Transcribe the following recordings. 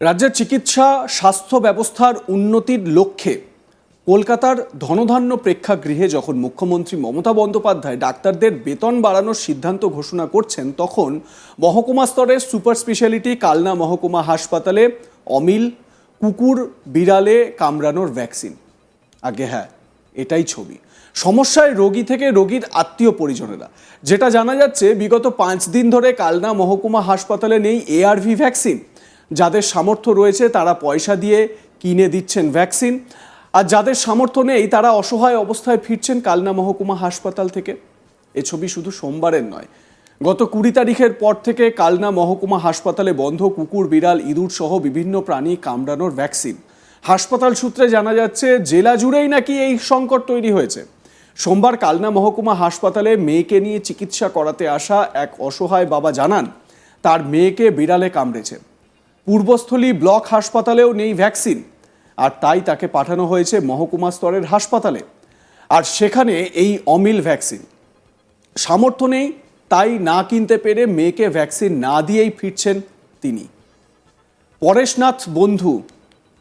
রাজ্যের চিকিৎসা স্বাস্থ্য ব্যবস্থার উন্নতির লক্ষ্যে কলকাতার ধনধান্য প্রেক্ষাগৃহে যখন মুখ্যমন্ত্রী মমতা বন্দ্যোপাধ্যায় ডাক্তারদের বেতন বাড়ানোর সিদ্ধান্ত ঘোষণা করছেন, তখন মহকুমা স্তরের সুপার স্পেশালিটি কালনা মহকুমা হাসপাতালে অমিল কুকুর বিড়ালে কামড়ানোর ভ্যাকসিন। আগে হ্যাঁ, এটাই ছবি। সমস্যায় রোগী থেকে রোগীর আত্মীয় পরিজনেরা। যেটা জানা যাচ্ছে, বিগত 5 দিন ধরে কালনা মহকুমা হাসপাতালে নেই এআরভি ভ্যাকসিন। যাদের সামর্থ্য রয়েছে তারা পয়সা দিয়ে কিনে দিচ্ছেন ভ্যাকসিন, আর যাদের সামর্থ্য নেই তারা অসহায় অবস্থায় ফিরছেন কালনা মহকুমা হাসপাতাল থেকে। এ ছবি শুধু সোমবারের নয়, গত 20 তারিখের পর থেকে কালনা মহকুমা হাসপাতালে বন্ধ কুকুর বিড়াল ইঁদুর সহ বিভিন্ন প্রাণী কামড়ানোর ভ্যাকসিন। হাসপাতাল সূত্রে জানা যাচ্ছে, জেলা জুড়েই নাকি এই সংকট তৈরি হয়েছে। সোমবার কালনা মহকুমা হাসপাতালে মেয়েকে নিয়ে চিকিৎসা করাতে আসা এক অসহায় বাবা জানান, তার মেয়েকে বিড়ালে কামড়েছে। পূর্বস্থলী ব্লক হাসপাতালেও নেই ভ্যাকসিন, আর তাই তাকে পাঠানো হয়েছে মহকুমা স্তরের হাসপাতালে। আর সেখানে এই অমিল ভ্যাকসিন। সামর্থ্য নেই, তাই না কিনতে পেরে মেয়েকে ভ্যাকসিন না দিয়েই ফিরছেন তিনি। পরেশনাথ বন্ধু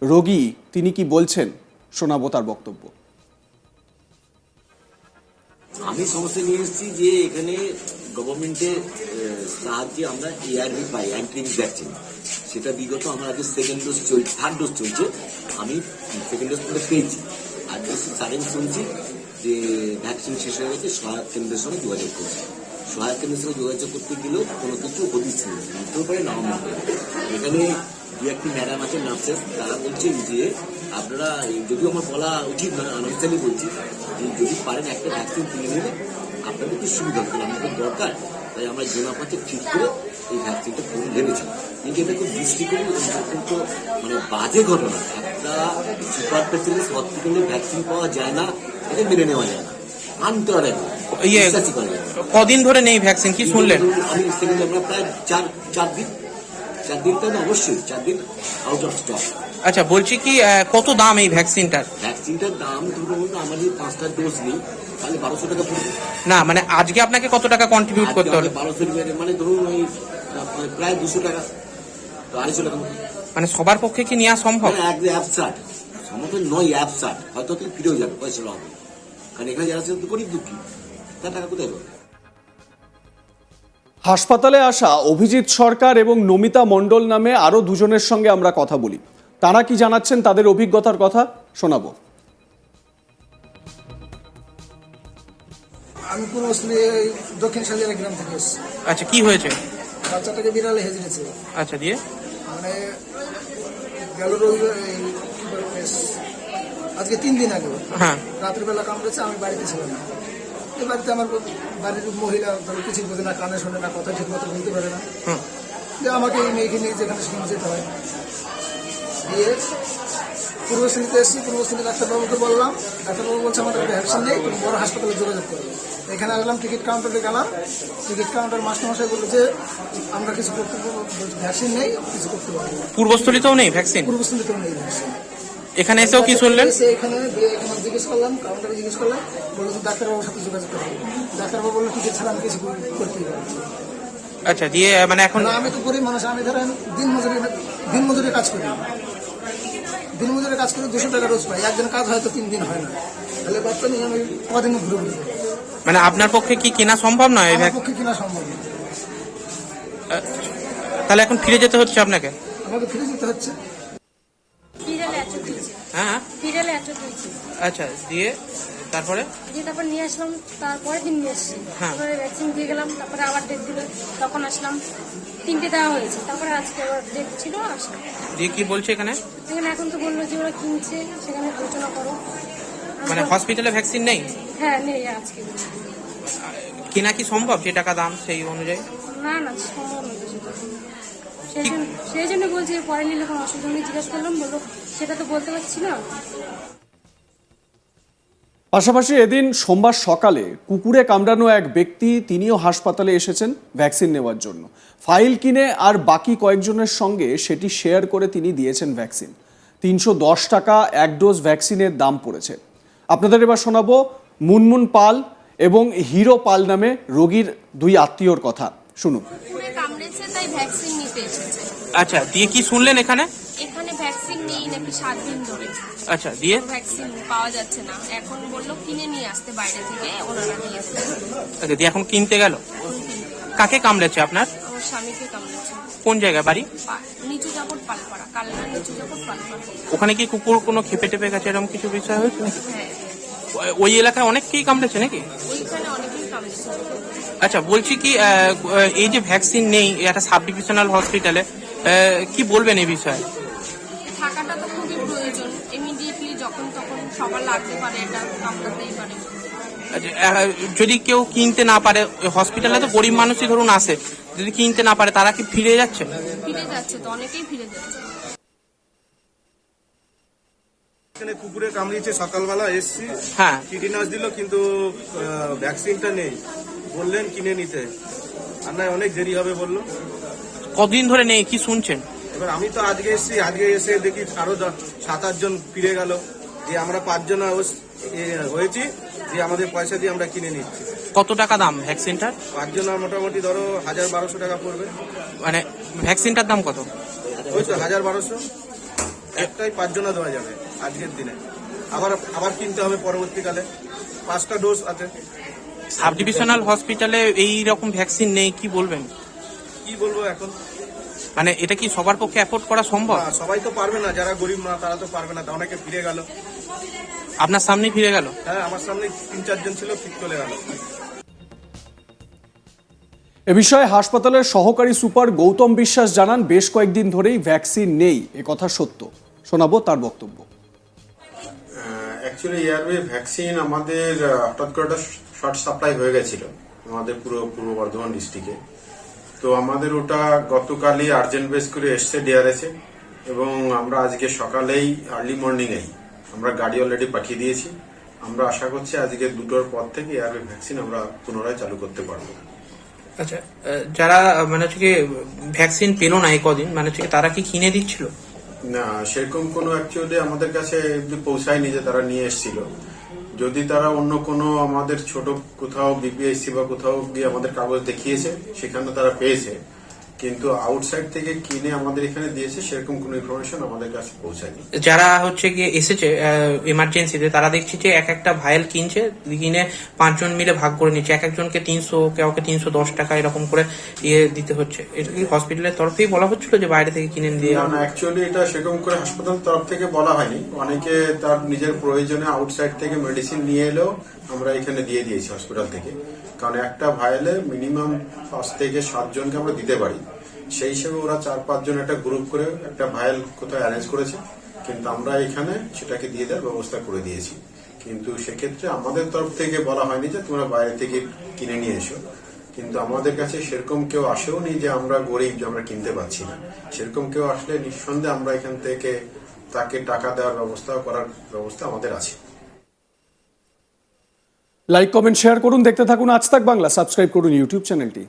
রোগী, তিনি কি বলছেন শোনাবো তার বক্তব্য। আমি সমস্যা নিয়ে এসেছি যে এখানে গভর্নমেন্টের সাহায্যে আমরা এআরভি পাই, অ্যান্টি ভ্যাকসিন। সেটা বিগত আমার আগে সেকেন্ড ডোজ চলছে, থার্ড ডোজ চলছে। আমি সেকেন্ড ডোজ করে পেয়েছি। আর সাডেন শুনছি যে ভ্যাকসিন শেষ হয়ে গেছে, সহায়ক কেন্দ্রের সঙ্গে যোগাযোগ করছি। সহায়ক কেন্দ্রের সঙ্গে যোগাযোগ করতে গেলেও কোনো কিছু হদিস নেই, নিতেও পারে নাও নিতে পারে। এখানে দু একটি ম্যাডাম আছে নার্সেস, তারা বলছেন যে আপনারা, যদিও আমার বলা উচিত নয়, আনঅফিসিয়ালি বলছি, যে যদি পারেন একটা ভ্যাকসিন কিনে নিলে আপনাদের কি সুবিধা হবে, আমাদের দরকার। তাই আমরা জোনাপাতে ঠিক করে এই ভ্যাকসিনটা পুরো ভেবেছি। কিন্তু এটা খুব দৃষ্টিকোণ অত্যন্ত বাজে ঘটনা। একটা সুপার স্পেশালিস্ট হসপিটালে ভ্যাকসিন পাওয়া যায় না, এটা মেনে নেওয়া যায় না, আনতে হবে। কদিন ধরে নেই ভ্যাকসিন, কি শুনলেন? আমি সেখানে আমরা প্রায় চার দিনটা না, অবশ্যই 4 দিন আউট অফ স্টক। আচ্ছা, বলছি কি কত দাম এই ভ্যাকসিনটার? ভ্যাকসিনটার দাম ধরুন আমাদের 5টা ডোজ নেই, তাহলে 1200 টাকা পড়বে। না, মানে আজকে আপনাকে কত টাকা কন্ট্রিবিউট করতে হবে? 1200 টাকা, মানে ধরুন ওই প্রায় 200 টাকা, তো 250 টাকা। মানে সবার পক্ষে কি নেওয়া সম্ভব? অ্যাবসার্ট সম্ভব নয়, অ্যাবসার্ট। হয়তো তুমি ফিরেও যাবে, পয়সা হবে, কারণ এখানে যারা আছে গরিব দুঃখী, তার টাকা কোথায় পাবে? হাসপাতালে আসা অভিজিৎ সরকার এবং নমিতা মণ্ডল নামে আরো দুজনের সঙ্গে আমরা কথা বলি। তারা কি জানাচ্ছেন তাদের অভিজ্ঞতার কথা শোনাবো। আমি পূর্বস্থলী দক্ষিণ সাজিয়ারা গ্রাম থেকে এসেছি। আচ্ছা, কি হয়েছে? বাচ্চাটাকে বিড়ালে হেজেছে। আচ্ছা, দিয়ে মানে গেল রবিবার, আজকে 3 দিন আগে হ্যাঁ রাতের বেলা কামড়েছে। আমি বাড়িতে ছিলাম না। এই বাড়িতে আমার বাড়ির মহিলা ধরো কিছু বোঝে না, কানে শোনে না, কথা ঠিক মতো বলতে পারে না, যে আমাকে এই মেয়েকে নিয়ে যেখানে সেখানে যেতে হয়। দিয়ে পূর্বস্থলীতে এসেছি। পূর্বস্থলী ডাক্তারবাবুকে বললাম, ডাক্তারবাবু বলছে আমাদের ভ্যাকসিন নেই, তুমি বড় হাসপাতালে যোগাযোগ করো। এখানে আসলাম, টিকিট কাউন্টারে গেলাম। টিকিট কাউন্টার মাস্টারমশাই বললো যে আমরা কিছু করতে পারবো, ভ্যাকসিন নেই, কিছু করতে পারবো। পূর্বস্থলীতেও নেই ভ্যাকসিন? পূর্বস্থলীতেও নেই ভ্যাকসিন। এখানে এসেও কি শুনলেন? এখানে জিজ্ঞেস করলাম, কাউন্টারে জিজ্ঞেস করলাম, বললো যে ডাক্তারবাবুর সাথে যোগাযোগ করবো। ডাক্তারবাবু বললো টিকিট ছাড়া আমি কিছু করতেই পারবো। আচ্ছা, দিয়ে মানে এখন আমি তো গরিব মানুষ, আমি ধরেন দিন মজুরি কাজ করি। দিন মজুরি কাজ করে 200 টাকা রোজ পাই। একদিন কাজ হয়তো 3 দিন হয় না, তাহলে বাচ্চা নিয়ে আমি কদিন ঘুরে ঘুরে। মানে আপনার পক্ষে কি কেনা সম্ভব নয়? আমার পক্ষে কিনা সম্ভব না। তাহলে এখন ফিরে যেতে হচ্ছে আপনাকে? আমাকে ফিরে যেতে হচ্ছে। হ্যাঁ, আচ্ছা, দিয়ে তারপরে নিয়ে আসলাম। তারপরে দিন নিয়ে এসছি, তারপরে ভ্যাকসিন দিয়ে গেলাম। তারপরে আবার ডেট দিল, তখন আসলাম। 3টে দেওয়া হয়েছে, তারপরে আজকে আবার ডেট ছিল, আসলাম। দিয়ে কি বলছে এখানে? এখন তো বললো যে ওরা কিনছে, সেখানে আলোচনা করো। মানে হসপিটালে ভ্যাকসিন নেই? হ্যাঁ, নেই আজকে। কেনা কি সম্ভব যে টাকা দাম সেই অনুযায়ী? না, সম্ভব নয় সেটা। সেই জন্য বলছি, পরে নিলে কোনো অসুবিধা নেই। জিজ্ঞেস করলাম, বললো সেটা তো বলতে পারছি না। পাশাপাশি এদিন সোমবার সকালে কুকুরে কামড়ানো এক ব্যক্তি, তিনিও হাসপাতালে এসেছেন ভ্যাকসিন নেওয়ার জন্য। ফাইল কিনে আর বাকি কয়েকজনের সঙ্গে সেটি শেয়ার করে তিনি দিয়েছেন ভ্যাকসিন। 310 টাকা এক ডোজ ভ্যাকসিনের দাম পড়েছে। আপনাদের এবার শোনাবো মুনমুন পাল এবং হিরো পাল নামে রোগীর 2 আত্মীয়র কথা। শুনুন। আচ্ছা, দিয়ে কি শুনলেন এখানে? ভ্যাকসিন নেই নাকি 7 দিন ধরে। আচ্ছা, দিয়ে ভ্যাকসিন পাওয়া যাচ্ছে না, এখন বললো কিনে নিয়ে আসতে বাইরে থেকে, ওনারা নিয়ে আসতে। আচ্ছা, দিয়ে এখন কিনতে গেল। কাকে কামড়েছে আপনার? আমার স্বামীকে কামড়েছে। কোন জায়গায় বাড়ি? নিচু জাপট পালপাড়া, কালনা নিচু জাপট পালপাড়া। ওখানে কি কুকুর কোনো খেপে টেপে গেছে এরকম কিছু বিষয় হয়েছে নাকি? হ্যাঁ, ওই এলাকায় অনেককেই কামড়েছে নাকি? ওইখানে অনেকেই কামড়েছে। আচ্ছা, বলছি কি এই যে ভ্যাকসিন নেই একটা সাব ডিভিশনাল হসপিটালে, কি বলবেন এই বিষয়ে? থাকাটা তো খুবই প্রয়োজন, ইমিডিয়েটলি যখন তখন সবার লাগতে পারে, এটা কামড়াতেই পারে। আচ্ছা, যদি কেউ কিনতে না পারে, হসপিটালে তো গরিব মানুষই ধরুন আসে, যদি কিনতে না পারে তারা কি ফিরে যাচ্ছে? ফিরে যাচ্ছে তো, অনেকেই ফিরে যাচ্ছে। এখানে কুকুরে কামড়িয়েছে, সকালবেলা এসছি, হ্যাঁ, টিটিনাস দিল কিন্তু ভ্যাকসিনটা নেই, বললেন কিনে নিতে, আর নয় অনেক দেরি হবে বললো। কতদিন ধরে নেই কি শুনছেন? এবার আমি তো আজকে এসছি, আজকে এসে দেখি আরো 7-8 জন ফিরে গেল, যে আমরা 5 জন হয়েছি, যে আমাদের পয়সা দিয়ে আমরা কিনে নিচ্ছি। কত টাকা দাম ভ্যাকসিনটার? 5 জনের মোটামুটি ধরো 1000-1200 টাকা পড়বে। মানে ভ্যাকসিনটার দাম কত? ওই তো 1000-1200 একটাই 5 জনা দেওয়া যাবে আজকের দিনে, আবার কিনতে হবে পরবর্তীকালে, 5টা ডোজ আছে। সাব ডিভিশনাল হসপিটালে এই রকম ভ্যাকসিন নেই, কি বলবেন? কি বলবো এখন, মানে এটা কি সবার পক্ষে অ্যাফোর্ড করা সম্ভব? না, সবাই তো পারবে না, যারা গরিব না তারা তো পারবে না, অনেকে ফিরে গেল। আপনার সামনে ফিরে গেল? হ্যাঁ, আমার সামনে 3-4 জন ছিল, ঠিক চলে গেল। এ বিষয়ে হাসপাতালের সহকারী সুপার গৌতম বিশ্বাস জানান, বেশ কয়েকদিন ধরেই ভ্যাকসিন নেই, এ কথা সত্য। শোনাবো তার বক্তব্য। অ্যাকচুয়ালি এআরভি ভ্যাকসিন আমাদের হঠাৎ করে একটা শর্ট সাপ্লাই হয়ে গেছিল আমাদের পুরো পূর্ব বর্ধমান ডিস্ট্রিক্টে। তো আমাদের ওটা গতকালই আর্জেন্ট বেস করে এসছে ডিআরএসে, এবং আমরা আজকে সকালেই আর্লি মর্নিংয়েই আমরা গাড়ি অলরেডি পাঠিয়ে দিয়েছি। আমরা আশা করছি আজকে 2টোর পর থেকে এআরভি ভ্যাকসিন আমরা পুনরায় চালু করতে পারবো। আচ্ছা, যারা মানে হচ্ছে কি ভ্যাকসিন পেলো না এই কদিন, মানে হচ্ছে কি তারা কি কিনে দিচ্ছিল? না, সেরকম কোনো অ্যাকচুয়ালি আমাদের কাছে পৌঁছায়নি যে তারা নিয়ে এসেছিল। যদি তারা অন্য কোনো আমাদের ছোট কোথাও বিপিএসসি বা কোথাও গিয়ে আমাদের কাগজ দেখিয়েছে, সেখানে তারা পেয়েছে, কিন্তু আউটসাইড থেকে কিনে আমাদের এখানে দিয়েছে সেরকম কোনো ইনফরমেশন আমাদের কাছে পৌঁছায়নি। যারা হচ্ছে গিয়ে এসেছে এমার্জেন্সিতে, তারা দেখছি যে এক একটা ভাইল কিনছে, কিনে 5 জন মিলে ভাগ করে নিচ্ছে, এক একজনকে 300, কাউকে 310 টাকা এরকম করে দিতে হচ্ছে। এটা কি হসপিটালের তরফেই বলা হচ্ছিল যে বাইরে থেকে কিনে দিয়ে? না, অ্যাকচুয়ালি এটা সেরকম করে হাসপাতাল তরফ থেকে বলা হয়নি। অনেকে তার নিজের প্রয়োজনে আউটসাইড থেকে মেডিসিন নিয়ে এলেও আমরা এখানে দিয়ে দিয়েছি হসপিটাল থেকে, কারণ একটা ভাইলে মিনিমাম 5 থেকে 7 জনকে আমরা দিতে পারি। সেই হিসেবে ওরা 4-5 জন একটা গ্রুপ করে একটা ভাইল কোথাও অ্যারেঞ্জ করেছে, কিন্তু আমরা এখানে সেটাকে দিয়ে দেওয়ার ব্যবস্থা করে দিয়েছি। কিন্তু সেক্ষেত্রে আমাদের তরফ থেকে বলা হয়নি যে তোমরা বাইরে থেকে কিনে নিয়ে এসো, কিন্তু আমাদের কাছে সেরকম কেউ আসেও নি যে আমরা গরিব যে আমরা কিনতে পারছি না। সেরকম কেউ আসলে নিঃসন্দেহে আমরা এখান থেকে তাকে টাকা দেওয়ার ব্যবস্থা করার ব্যবস্থা আমাদের আছে। লাইক, কমেন্ট, শেয়ার করুন, দেখতে থাকুন আজ তাক বাংলা, সাবস্ক্রাইব করুন ইউটিউব চ্যানেলটি।